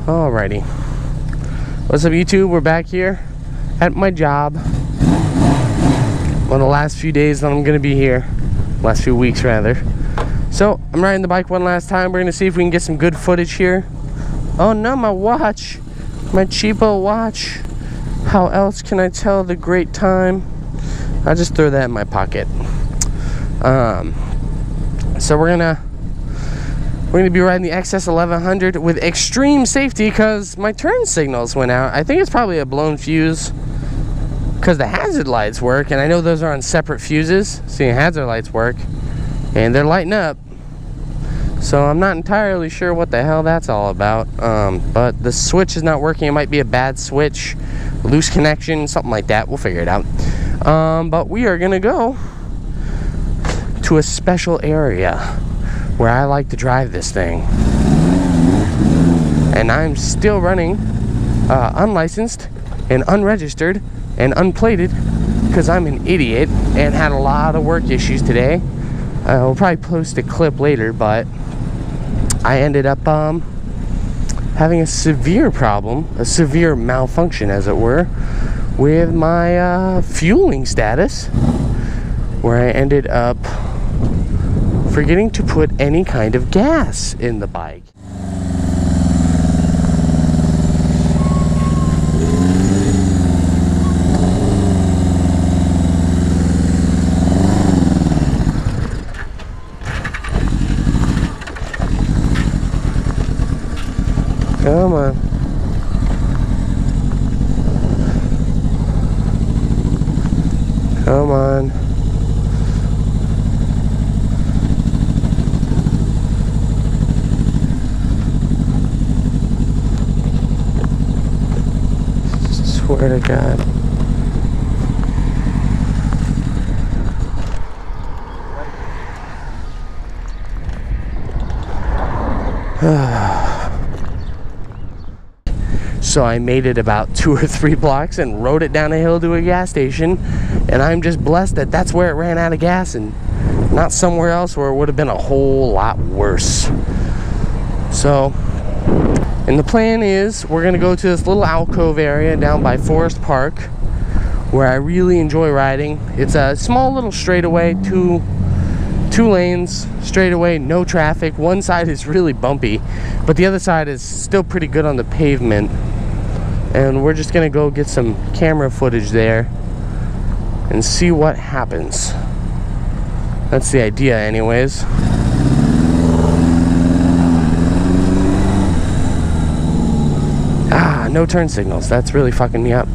Alrighty. What's up, YouTube? We're back here at my job. One of the last few days that I'm gonna be here. Last few weeks, rather. So, I'm riding the bike one last time. We're gonna see if we can get some good footage here. Oh no, my watch. My cheapo watch. How else can I tell the great time? I just throw that in my pocket. So we're gonna be riding the XS 1100 with extreme safety because my turn signals went out. I think it's probably a blown fuse because the hazard lights work, and I know those are on separate fuses. See, hazard lights work and they're lighting up. So I'm not entirely sure what the hell that's all about. But the switch is not working. It might be a bad switch, loose connection, something like that. We'll figure it out. But we are gonna go to a special area where I like to drive this thing, and I'm still running unlicensed and unregistered and unplated because I'm an idiot and had a lot of work issues today. We'll probably post a clip later, but I ended up having a severe problem, a severe malfunction as it were, with my fueling status, where I ended up forgetting to put any kind of gas in the bike. Come on. Come on. Swear to God. So I made it about 2 or 3 blocks and rode it down a hill to a gas station, and I'm just blessed that that's where it ran out of gas and not somewhere else where it would have been a whole lot worse. So, and the plan is we're gonna go to this little alcove area down by Forest Park where I really enjoy riding. It's a small little straightaway, two lanes, straightaway, no traffic. One side is really bumpy, but the other side is still pretty good on the pavement. And we're just gonna go get some camera footage there and see what happens. That's the idea anyways. Ah, no turn signals. That's really fucking me up.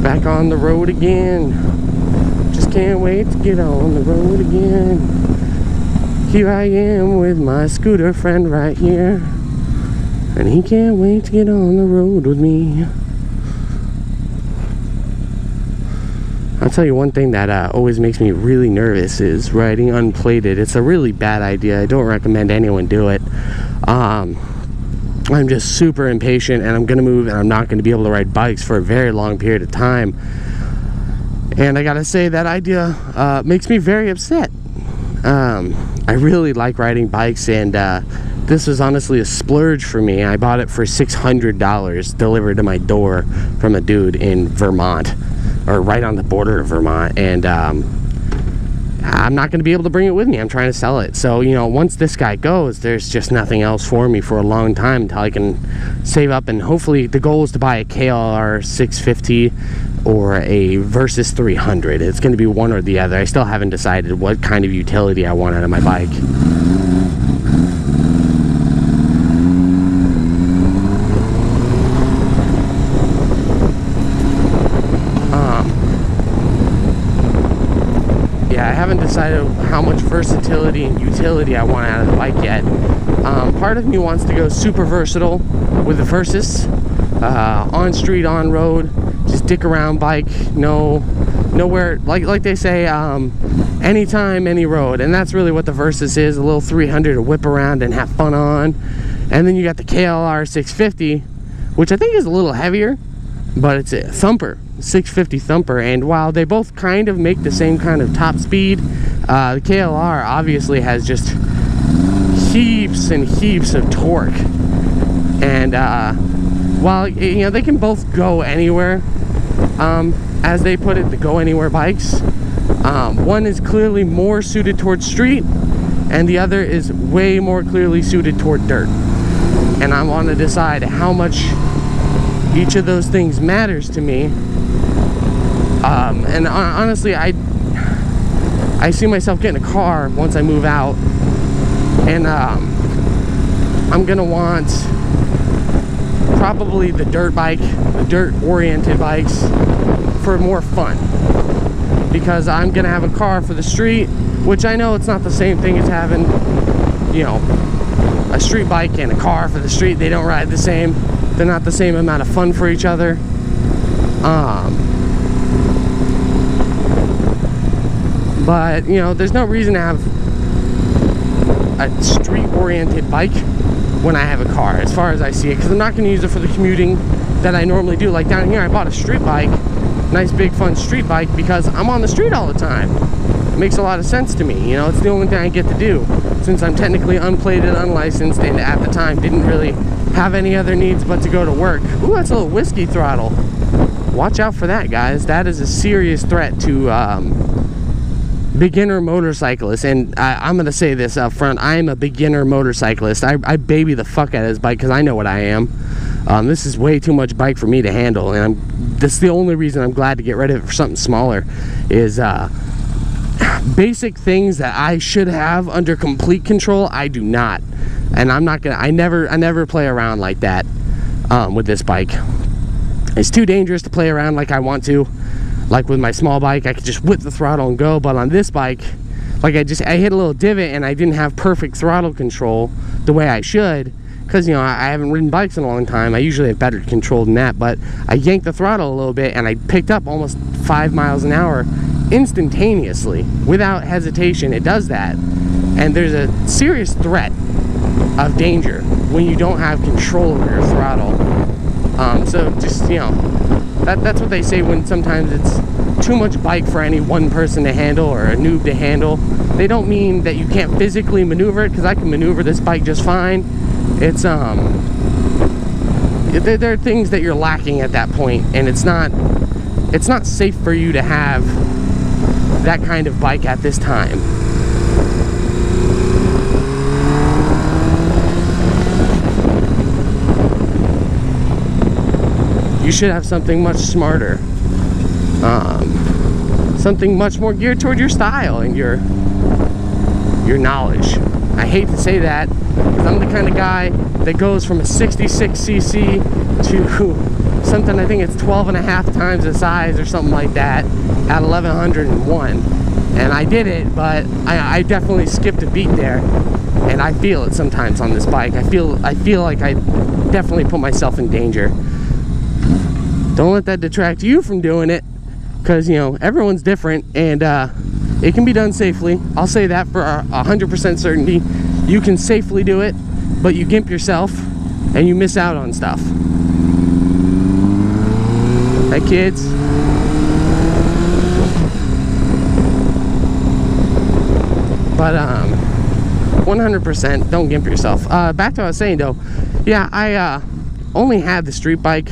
Back on the road again. Just can't wait to get on the road again. Here I am with my scooter friend right here, and he can't wait to get on the road with me. I'll tell you one thing that always makes me really nervous is riding unplated. It's a really bad idea. I don't recommend anyone do it. I'm just super impatient, and I'm gonna move, and I'm not gonna be able to ride bikes for a very long period of time. And I gotta say that idea makes me very upset. I really like riding bikes, and this was honestly a splurge for me. I bought it for $600 delivered to my door from a dude in Vermont, or right on the border of Vermont, and I'm not going to be able to bring it with me. I'm trying to sell it. So, you know, once this guy goes, there's just nothing else for me for a long time until I can save up. And hopefully the goal is to buy a KLR 650 or a Versys 300. It's going to be one or the other. I still haven't decided what kind of utility I want out of my bike. Yeah, I haven't decided how much versatility and utility I want out of the bike yet. Part of me wants to go super versatile with the Versys, on street, on road, just dick around bike, nowhere, like they say, anytime, any road. And that's really what the Versys is, a little 300 to whip around and have fun on. And then you got the KLR 650, which I think is a little heavier, but it's a thumper, 650 thumper. And while they both kind of make the same kind of top speed, the KLR obviously has just heaps and heaps of torque. And while, you know, they can both go anywhere, as they put it, the go anywhere bikes, one is clearly more suited towards street and the other is way more clearly suited toward dirt. And I want to decide how much each of those things matters to me. And honestly, I see myself getting a car once I move out, and I'm gonna want probably the dirt bike, the dirt oriented bikes, for more fun, because I'm gonna have a car for the street, which I know it's not the same thing as having, you know, a street bike and a car for the street. They don't ride the same. They're not the same amount of fun for each other. But, you know, there's no reason to have a street-oriented bike when I have a car, as far as I see it, because I'm not going to use it for the commuting that I normally do. Like down here, I bought a street bike, nice big fun street bike, because I'm on the street all the time. It makes a lot of sense to me, you know. It's the only thing I get to do, since I'm technically unplated, unlicensed, and at the time didn't really have any other needs but to go to work. Ooh, that's a little whiskey throttle. Watch out for that, guys. That is a serious threat to beginner motorcyclists. And I'm gonna say this up front, I am a beginner motorcyclist. I baby the fuck out of this bike because I know what I am. This is way too much bike for me to handle, and that's the only reason I'm glad to get rid of it for something smaller. Is basic things that I should have under complete control, I do not. And I'm not gonna, I never play around like that with this bike. It's too dangerous to play around like I want to. Like with my small bike, I could just whip the throttle and go, but on this bike, like I hit a little divot and I didn't have perfect throttle control the way I should, because, you know, I haven't ridden bikes in a long time. I usually have better control than that, but I yanked the throttle a little bit and I picked up almost 5 miles an hour instantaneously, without hesitation. It does that, and there's a serious threat of danger when you don't have control over your throttle. So just, you know, that's what they say when sometimes it's too much bike for any one person to handle or a noob to handle. They don't mean that you can't physically maneuver it, because I can maneuver this bike just fine. It's there are things that you're lacking at that point, and it's not safe for you to have that kind of bike at this time. You should have something much smarter, something much more geared toward your style and your knowledge. I hate to say that, because I'm the kind of guy that goes from a 66cc to something, I think it's 12.5 times the size or something like that, at 1101. And I did it, but I definitely skipped a beat there, and I feel it sometimes on this bike. I feel like I definitely put myself in danger. Don't let that detract you from doing it, because, you know, everyone's different, and it can be done safely. I'll say that for 100% certainty. You can safely do it, but you gimp yourself and you miss out on stuff. Hey, kids. But 100% don't gimp yourself. Back to what I was saying though. Yeah, I only had the street bike.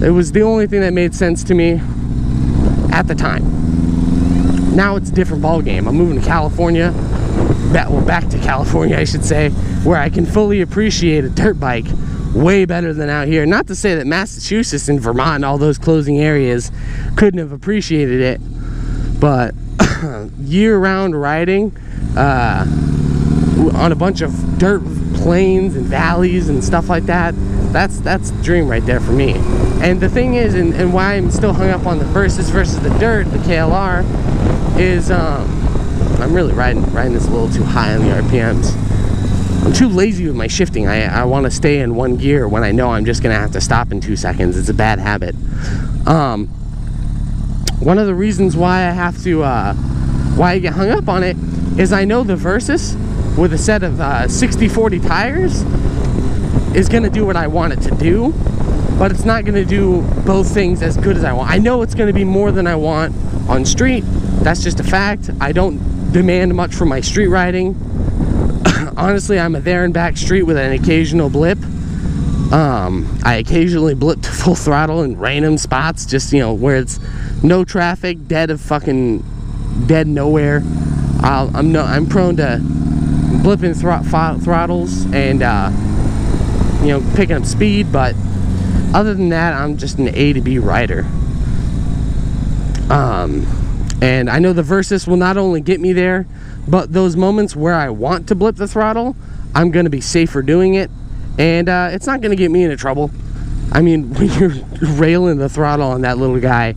It was the only thing that made sense to me at the time. Now it's a different ball game. I'm moving to California, back to California I should say, where I can fully appreciate a dirt bike way better than out here. Not to say that Massachusetts and Vermont and all those closing areas couldn't have appreciated it, but year-round riding on a bunch of dirt plains and valleys and stuff like that, that's the dream right there for me. And the thing is, and why I'm still hung up on the Versys versus the dirt, the KLR, is I'm really riding this a little too high on the RPMs. I'm too lazy with my shifting. I want to stay in one gear when I know I'm just gonna have to stop in 2 seconds. It's a bad habit. One of the reasons why I have to why I get hung up on it is I know the Versus with a set of 60/40 tires is gonna do what I want it to do, but it's not gonna do both things as good as I want. I know it's gonna be more than I want on street. That's just a fact. I don't demand much from my street riding. Honestly, I'm a there and back street with an occasional blip. I occasionally blip to full throttle in random spots, just, you know, where it's no traffic, dead nowhere. I'm prone to blipping throttles and you know, picking up speed, but other than that, I'm just an A to B rider. And I know the Versus will not only get me there, but those moments where I want to blip the throttle, I'm going to be safer doing it, and it's not going to get me into trouble. I mean, when you're railing the throttle on that little guy,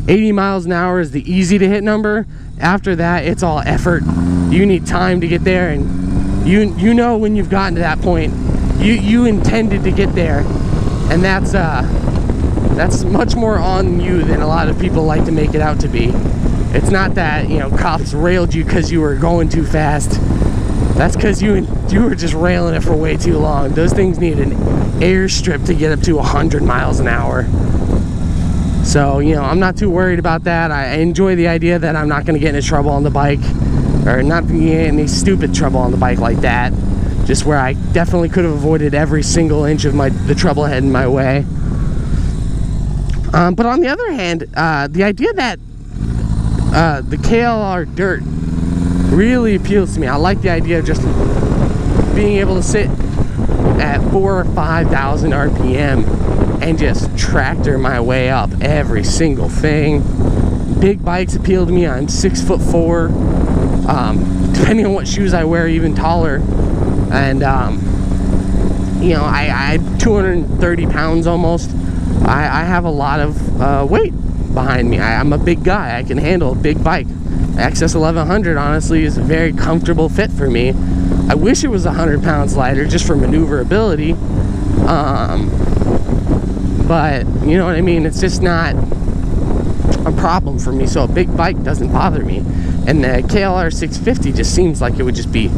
80 miles an hour is the easy to hit number. After that, it's all effort. You need time to get there, and you know when you've gotten to that point, you intended to get there, and that's much more on you than a lot of people like to make it out to be. It's not that, you know, cops railed you because you were going too fast. That's because you were just railing it for way too long. Those things need an airstrip to get up to 100 miles an hour. So, you know, I'm not too worried about that. I enjoy the idea that I'm not going to get into trouble on the bike, or not get any stupid trouble on the bike like that. Just where I definitely could have avoided every single inch of the trouble heading my way. But on the other hand, the idea that the KLR dirt really appeals to me. I like the idea of just being able to sit at 4,000 or 5,000 RPM and just tractor my way up every single thing. Big bikes appeal to me. I'm 6'4". Depending on what shoes I wear, even taller. And you know, I'm 230 pounds almost. I have a lot of weight behind me. I'm a big guy. I can handle a big bike. XS 1100 honestly is a very comfortable fit for me. I wish it was 100 pounds lighter just for maneuverability, but you know what I mean, it's just not a problem for me, so a big bike doesn't bother me. And the KLR 650 just seems like it would just be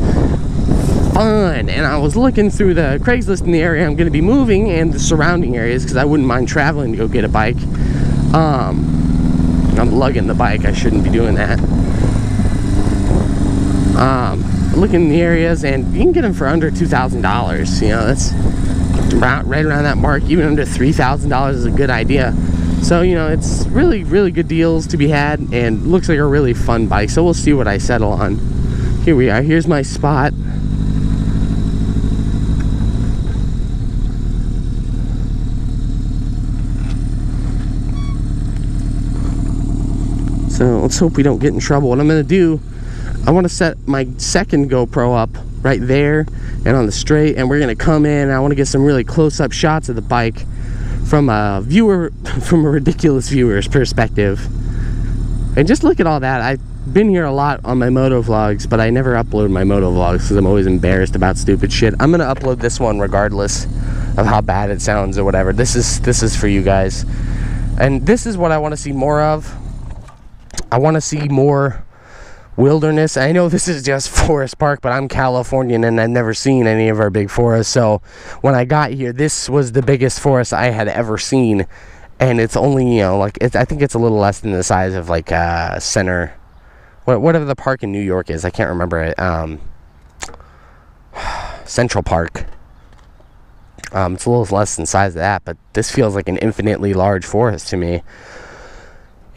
fun. And I was looking through the Craigslist in the area I'm going to be moving and the surrounding areas, because I wouldn't mind traveling to go get a bike. I'm lugging the bike. I shouldn't be doing that. Looking in the areas, and you can get them for under $2,000. You know, that's right around that mark. Even under $3,000 is a good idea. So, you know, it's really, really good deals to be had, and looks like a really fun bike. So we'll see what I settle on. Here we are. Here's my spot. So let's hope we don't get in trouble. What I'm going to do, I want to set my second GoPro up right there and on the straight, and we're going to come in. I want to get some really close-up shots of the bike from a ridiculous viewer's perspective. And just look at all that. I've been here a lot on my motovlogs, but I never upload my motovlogs because I'm always embarrassed about stupid shit. I'm going to upload this one regardless of how bad it sounds or whatever. This is for you guys. And this is what I want to see more of. I want to see more wilderness. I know this is just Forest Park, but I'm Californian and I've never seen any of our big forests. So when I got here, this was the biggest forest I had ever seen, and it's only, you know, like I think it's a little less than the size of like Center, whatever the park in New York is. I can't remember it. Central Park. It's a little less than the size of that, but this feels like an infinitely large forest to me.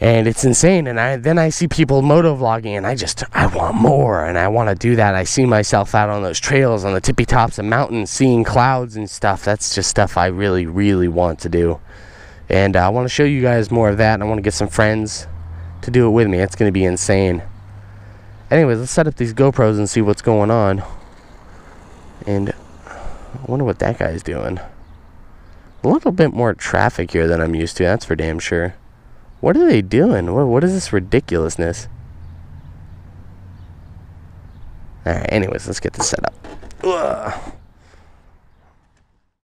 And it's insane. And then I see people motovlogging, and I want more, and I want to do that. I see myself out on those trails on the tippy tops of mountains, seeing clouds and stuff. That's just stuff I really, really want to do. And I want to show you guys more of that, and I want to get some friends to do it with me. It's going to be insane. Anyways, let's set up these GoPros and see what's going on. And I wonder what that guy's doing. A little bit more traffic here than I'm used to, that's for damn sure. What are they doing? What is this ridiculousness? Alright, anyways, let's get this set up. Ugh.